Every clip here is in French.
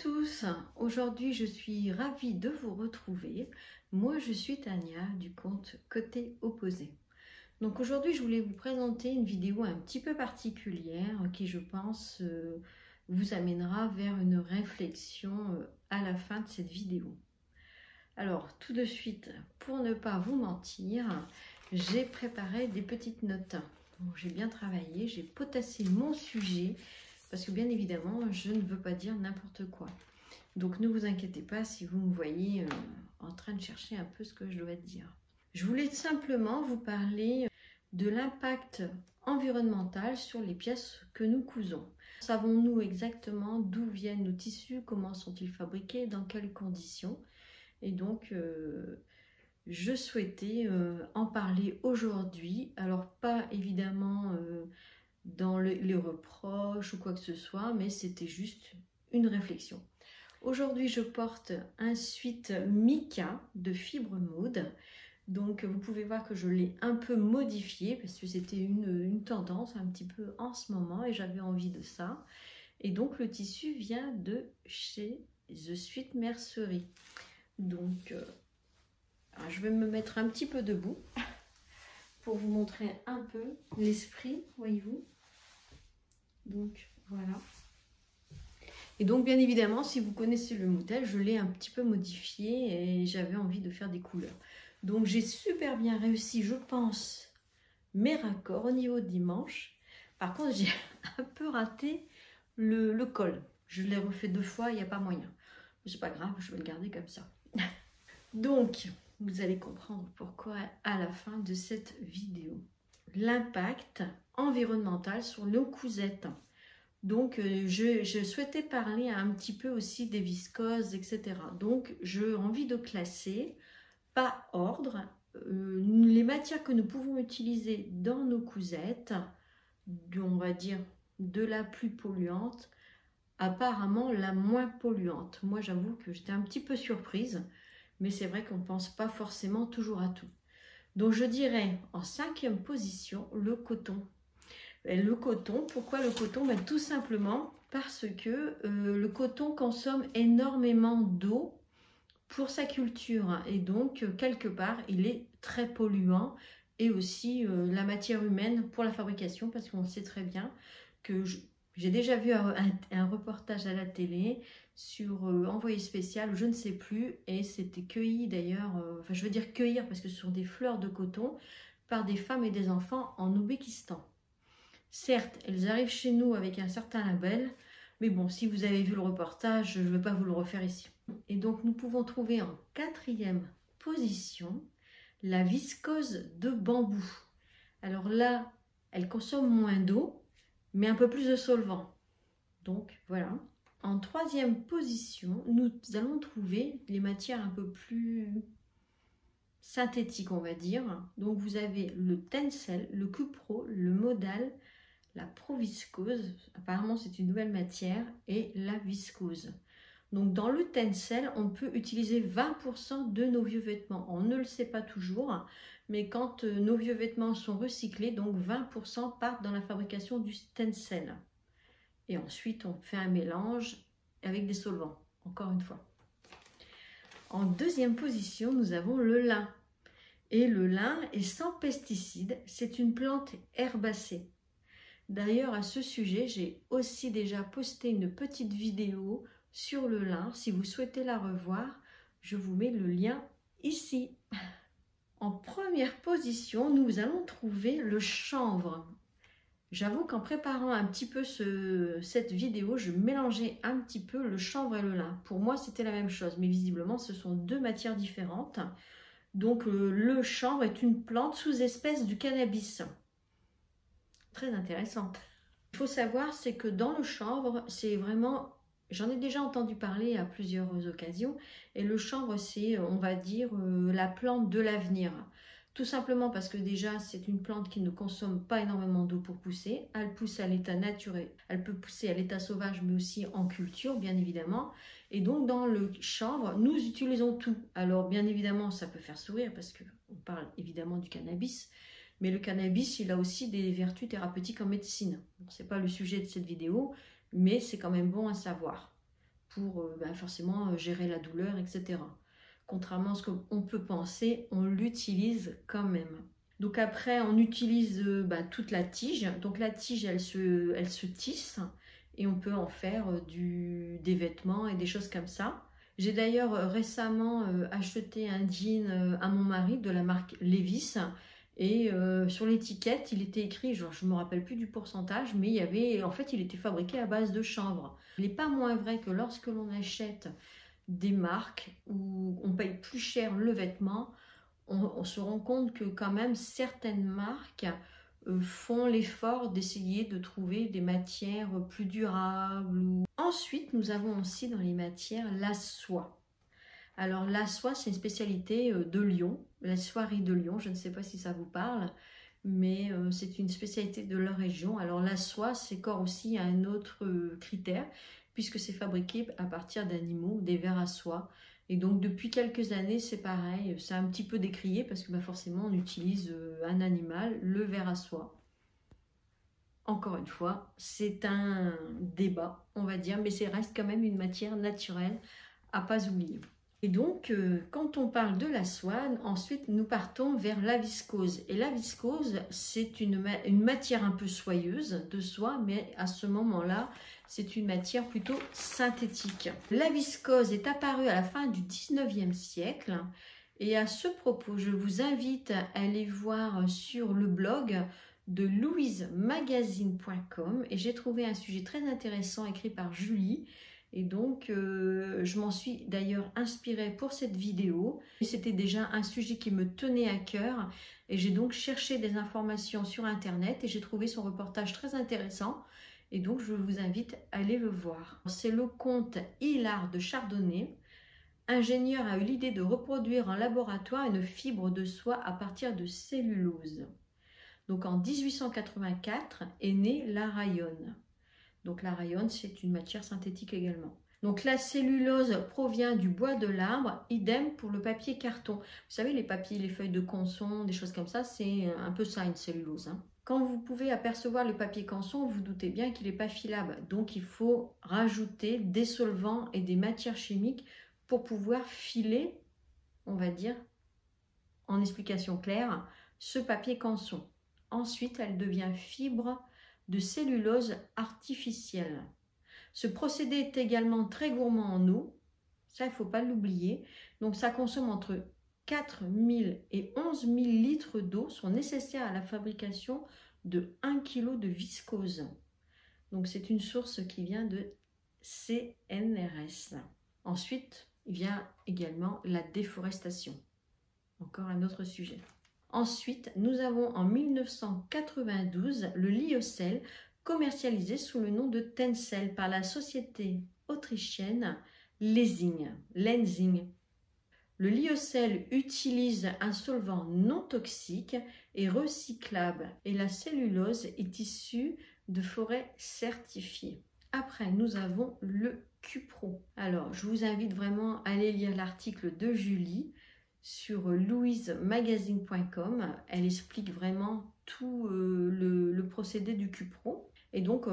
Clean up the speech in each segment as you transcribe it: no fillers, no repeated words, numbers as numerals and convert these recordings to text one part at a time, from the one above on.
tous, aujourd'hui je suis ravie de vous retrouver. Moi je suis Tania du compte Côté Opposé. Donc aujourd'hui je voulais vous présenter une vidéo un petit peu particulière qui je pense vous amènera vers une réflexion à la fin de cette vidéo. Alors tout de suite, pour ne pas vous mentir, j'ai préparé des petites notes. J'ai bien travaillé, j'ai potassé mon sujet. Parce que bien évidemment, je ne veux pas dire n'importe quoi. Donc ne vous inquiétez pas si vous me voyez en train de chercher un peu ce que je dois dire. Je voulais simplement vous parler de l'impact environnemental sur les pièces que nous cousons. Savons-nous exactement d'où viennent nos tissus, comment sont-ils fabriqués, dans quelles conditions? Et donc, je souhaitais en parler aujourd'hui. Alors pas évidemment... dans les reproches ou quoi que ce soit, mais c'était juste une réflexion. Aujourd'hui, je porte un sweat Mika de fibre maude. Donc, vous pouvez voir que je l'ai un peu modifié parce que c'était une tendance un petit peu en ce moment et j'avais envie de ça. Et donc, le tissu vient de chez The Sweet Mercery. Donc, je vais me mettre un petit peu debout pour vous montrer un peu l'esprit, voyez-vous. Donc voilà. Et donc bien évidemment, si vous connaissez le modèle, je l'ai un petit peu modifié et j'avais envie de faire des couleurs. Donc j'ai super bien réussi, je pense, mes raccords au niveau des manches. Par contre, j'ai un peu raté le col. Je l'ai refait 2 fois, il n'y a pas moyen. C'est pas grave, je vais le garder comme ça. Donc, vous allez comprendre pourquoi à la fin de cette vidéo. L'impact environnemental sur nos cousettes. Donc, je souhaitais parler un petit peu aussi des viscoses, etc. Donc, j'ai envie de classer par ordre les matières que nous pouvons utiliser dans nos cousettes, on va dire de la plus polluante, apparemment la moins polluante. Moi, j'avoue que j'étais un petit peu surprise, mais c'est vrai qu'on ne pense pas forcément toujours à tout. Donc je dirais en 5e position le coton. Et le coton, pourquoi le coton? Tout simplement parce que le coton consomme énormément d'eau pour sa culture et donc quelque part il est très polluant et aussi la matière humaine pour la fabrication parce qu'on sait très bien que j'ai déjà vu un reportage à la télé sur envoyé spécial, je ne sais plus, et c'était cueilli d'ailleurs, enfin je veux dire cueillir parce que ce sont des fleurs de coton par des femmes et des enfants en Ouzbékistan. Certes, elles arrivent chez nous avec un certain label, mais bon, si vous avez vu le reportage, je ne vais pas vous le refaire ici. Et donc nous pouvons trouver en 4e position la viscose de bambou. Alors là, elle consomme moins d'eau, mais un peu plus de solvant. Donc voilà. En 3e position, nous allons trouver les matières un peu plus synthétiques, on va dire. Donc vous avez le tencel, le cupro, le modal, la proviscose, apparemment c'est une nouvelle matière, et la viscose. Donc dans le tencel, on peut utiliser 20% de nos vieux vêtements. On ne le sait pas toujours, mais quand nos vieux vêtements sont recyclés, donc 20% partent dans la fabrication du tencel. Et ensuite, on fait un mélange avec des solvants, encore une fois. En 2e position, nous avons le lin. Et le lin est sans pesticides, c'est une plante herbacée. D'ailleurs, à ce sujet, j'ai aussi déjà posté une petite vidéo sur le lin. Si vous souhaitez la revoir, je vous mets le lien ici. En 1re position, nous allons trouver le chanvre. J'avoue qu'en préparant un petit peu cette vidéo, je mélangeais un petit peu le chanvre et le lin. Pour moi, c'était la même chose, mais visiblement, ce sont 2 matières différentes. Donc, le chanvre est une plante sous-espèce du cannabis. Très intéressante. Il faut savoir, c'est que dans le chanvre, c'est vraiment... J'en ai déjà entendu parler à plusieurs occasions. Et le chanvre, c'est, on va dire, la plante de l'avenir. Tout simplement parce que déjà, c'est une plante qui ne consomme pas énormément d'eau pour pousser. Elle pousse à l'état naturel. Elle peut pousser à l'état sauvage, mais aussi en culture, bien évidemment. Et donc, dans le chanvre, nous utilisons tout. Alors, bien évidemment, ça peut faire sourire parce qu'on parle évidemment du cannabis. Mais le cannabis, il a aussi des vertus thérapeutiques en médecine. Ce n'est pas le sujet de cette vidéo, mais c'est quand même bon à savoir. pour forcément gérer la douleur, etc. Contrairement à ce qu'on peut penser, on l'utilise quand même. Donc après, on utilise toute la tige. Donc la tige, elle se tisse et on peut en faire des vêtements et des choses comme ça. J'ai d'ailleurs récemment acheté un jean à mon mari de la marque Levi's. Et sur l'étiquette, il était écrit, genre, je ne me rappelle plus du pourcentage, mais il était fabriqué à base de chanvre. Il n'est pas moins vrai que lorsque l'on achète des marques où on paye plus cher le vêtement, on se rend compte que quand même certaines marques font l'effort d'essayer de trouver des matières plus durables. Ensuite, nous avons aussi dans les matières la soie. Alors la soie, c'est une spécialité de Lyon, la soierie de Lyon, je ne sais pas si ça vous parle, mais c'est une spécialité de leur région. Alors la soie, c'est encore aussi un autre critère, puisque c'est fabriqué à partir d'animaux, des vers à soie. Et donc depuis quelques années, c'est pareil, c'est un petit peu décrié, parce que forcément on utilise un animal, le ver à soie. Encore une fois, c'est un débat, on va dire, mais ça reste quand même une matière naturelle à pas oublier. Et donc, quand on parle de la soie, ensuite nous partons vers la viscose. Et la viscose, c'est une matière un peu soyeuse de soie, mais à ce moment-là, c'est une matière plutôt synthétique. La viscose est apparue à la fin du 19e siècle. Et à ce propos, je vous invite à aller voir sur le blog de louisemagazine.com. Et j'ai trouvé un sujet très intéressant écrit par Julie. Et donc, je m'en suis d'ailleurs inspirée pour cette vidéo. C'était déjà un sujet qui me tenait à cœur. Et j'ai donc cherché des informations sur Internet et j'ai trouvé son reportage très intéressant. Et donc, je vous invite à aller le voir. C'est le comte Hilard de Chardonnay. Ingénieur a eu l'idée de reproduire en laboratoire une fibre de soie à partir de cellulose. Donc, en 1884 est née la rayonne. Donc la rayonne, c'est une matière synthétique également. Donc la cellulose provient du bois de l'arbre, idem pour le papier carton. Vous savez, les papiers, les feuilles de canson, des choses comme ça, c'est un peu ça une cellulose. Quand vous pouvez apercevoir le papier canson, vous doutez bien qu'il n'est pas filable. Donc il faut rajouter des solvants et des matières chimiques pour pouvoir filer, on va dire, en explication claire, ce papier canson. Ensuite, elle devient fibre de cellulose artificielle. Ce procédé est également très gourmand en eau, ça il ne faut pas l'oublier, donc ça consomme entre 4000 et 11 000 litres d'eau sont nécessaires à la fabrication de 1 kg de viscose. Donc c'est une source qui vient de CNRS. Ensuite, il vient également la déforestation, encore un autre sujet. Ensuite, nous avons en 1992 le lyocell commercialisé sous le nom de Tencel par la société autrichienne Lenzing. Le lyocell utilise un solvant non toxique et recyclable et la cellulose est issue de forêts certifiées. Après, nous avons le cupro. Alors, je vous invite vraiment à aller lire l'article de Julie sur louisemagazine.com. Elle explique vraiment tout le procédé du cupro. Et donc,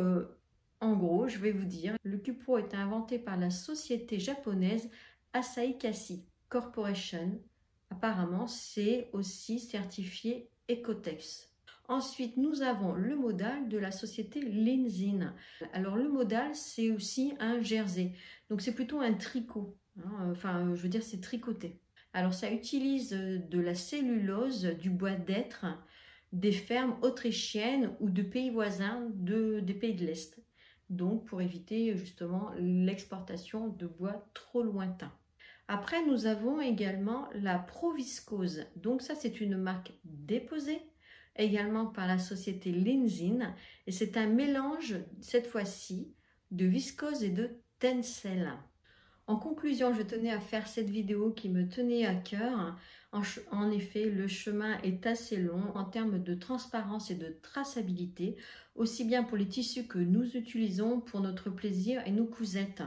en gros, je vais vous dire, le cupro est inventé par la société japonaise Asahi Kasei Corporation. Apparemment, c'est aussi certifié Ecotex. Ensuite, nous avons le modal de la société Lenzing. Alors, le modal, c'est aussi un jersey. Donc, c'est plutôt un tricot. Enfin, je veux dire, c'est tricoté. Alors, ça utilise de la cellulose, du bois d'être, des fermes autrichiennes ou de pays voisins des pays de l'Est. Donc, pour éviter justement l'exportation de bois trop lointain. Après, nous avons également la Proviscose. Donc, ça, c'est une marque déposée également par la société Lenzing. Et c'est un mélange, cette fois-ci, de viscose et de tencel. En conclusion, je tenais à faire cette vidéo qui me tenait à cœur. En effet, le chemin est assez long en termes de transparence et de traçabilité, aussi bien pour les tissus que nous utilisons pour notre plaisir et nos cousettes.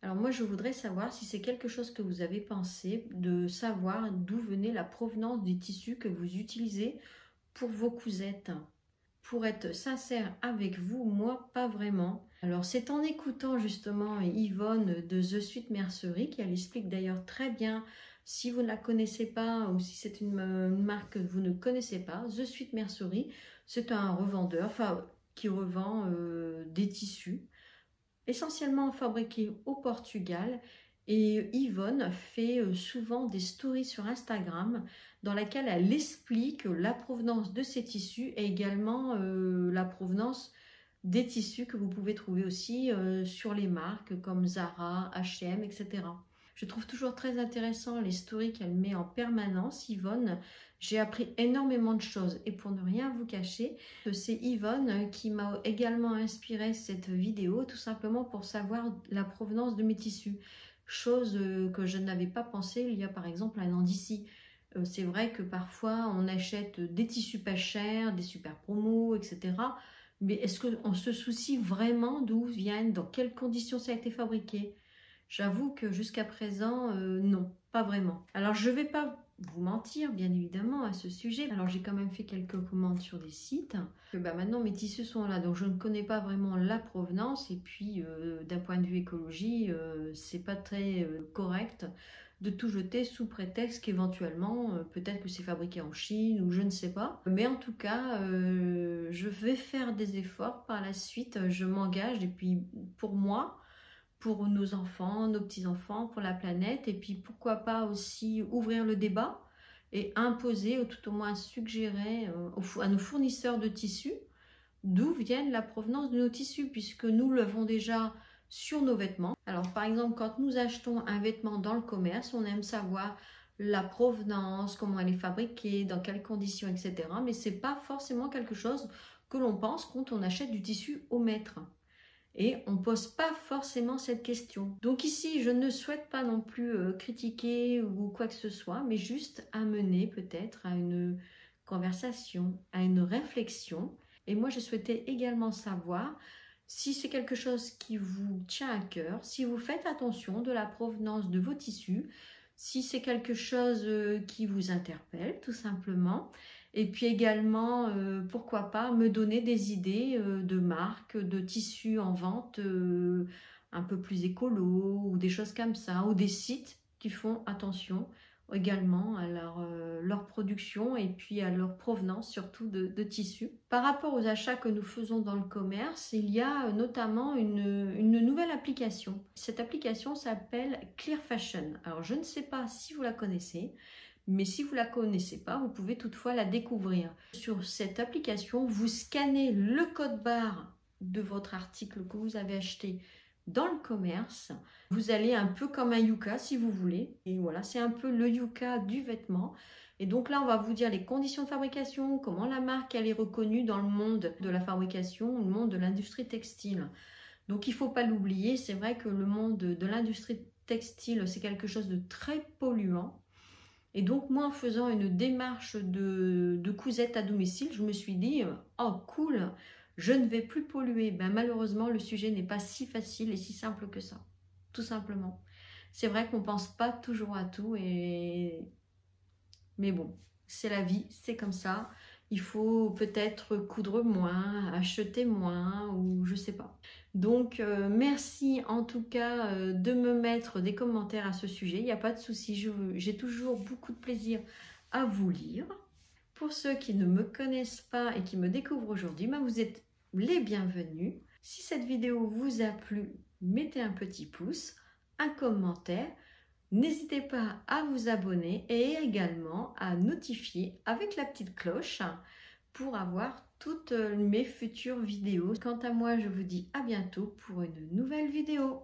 Alors moi, je voudrais savoir si c'est quelque chose que vous avez pensé, de savoir d'où venait la provenance des tissus que vous utilisez pour vos cousettes. pour être sincère avec vous, moi, pas vraiment. Alors, c'est en écoutant justement Yvonne de The Sweet Mercery, qui elle explique d'ailleurs très bien, si vous ne la connaissez pas ou si c'est une marque que vous ne connaissez pas, The Sweet Mercery, c'est un revendeur qui revend des tissus, essentiellement fabriqués au Portugal. Et Yvonne fait souvent des stories sur Instagram dans laquelle elle explique la provenance de ces tissus et également la provenance des tissus que vous pouvez trouver aussi sur les marques comme Zara, H&M, etc. Je trouve toujours très intéressant les stories qu'elle met en permanence, Yvonne. J'ai appris énormément de choses et pour ne rien vous cacher, c'est Yvonne qui m'a également inspiré cette vidéo tout simplement pour savoir la provenance de mes tissus. Chose que je n'avais pas pensé il y a par exemple un an d'ici. C'est vrai que parfois on achète des tissus pas chers, des super promos, etc. Mais est-ce qu'on se soucie vraiment d'où viennent, dans quelles conditions ça a été fabriqué? J'avoue que jusqu'à présent, non, pas vraiment. Alors je ne vais pas vous mentir bien évidemment à ce sujet. Alors j'ai quand même fait quelques commandes sur des sites. Maintenant mes tissus sont là, donc je ne connais pas vraiment la provenance. Et puis d'un point de vue écologie, c'est pas très correct de tout jeter sous prétexte qu'éventuellement, peut-être que c'est fabriqué en Chine ou je ne sais pas. Mais en tout cas, je vais faire des efforts par la suite, je m'engage. Et puis pour moi, pour nos enfants, nos petits-enfants, pour la planète, et puis pourquoi pas aussi ouvrir le débat et imposer, ou tout au moins suggérer à nos fournisseurs de tissus d'où viennent la provenance de nos tissus, puisque nous l'avons déjà sur nos vêtements. Alors par exemple, quand nous achetons un vêtement dans le commerce, on aime savoir la provenance, comment elle est fabriquée, dans quelles conditions, etc. Mais ce n'est pas forcément quelque chose que l'on pense quand on achète du tissu au mètre. Et on ne pose pas forcément cette question. Donc ici, je ne souhaite pas non plus critiquer ou quoi que ce soit, mais juste amener peut-être à une conversation, à une réflexion. Et moi, je souhaitais également savoir si c'est quelque chose qui vous tient à cœur, si vous faites attention de la provenance de vos tissus, si c'est quelque chose qui vous interpelle tout simplement. Et puis également, pourquoi pas, me donner des idées de marques, de tissus en vente un peu plus écolo ou des choses comme ça, ou des sites qui font attention également à leur production et puis à leur provenance surtout de tissus. Par rapport aux achats que nous faisons dans le commerce, il y a notamment une nouvelle application. Cette application s'appelle Clear Fashion. Alors je ne sais pas si vous la connaissez, mais si vous ne la connaissez pas, vous pouvez toutefois la découvrir. Sur cette application, vous scannez le code barre de votre article que vous avez acheté dans le commerce. Vous allez un peu comme un Yuka si vous voulez. Et voilà, c'est un peu le Yuka du vêtement. Et donc là, on va vous dire les conditions de fabrication, comment la marque elle est reconnue dans le monde de la fabrication, le monde de l'industrie textile. Donc il ne faut pas l'oublier, c'est vrai que le monde de l'industrie textile, c'est quelque chose de très polluant. Et donc moi, en faisant une démarche de cousette à domicile, je me suis dit, oh cool, je ne vais plus polluer. Malheureusement, le sujet n'est pas si facile et si simple que ça, tout simplement. C'est vrai qu'on ne pense pas toujours à tout, mais bon, c'est la vie, c'est comme ça. Il faut peut-être coudre moins, acheter moins ou je sais pas. Donc merci en tout cas de me mettre des commentaires à ce sujet. Il n'y a pas de souci, j'ai toujours beaucoup de plaisir à vous lire. Pour ceux qui ne me connaissent pas et qui me découvrent aujourd'hui, vous êtes les bienvenus. Si cette vidéo vous a plu, mettez un petit pouce, un commentaire. N'hésitez pas à vous abonner et également à notifier avec la petite cloche pour avoir toutes mes futures vidéos. Quant à moi, je vous dis à bientôt pour une nouvelle vidéo.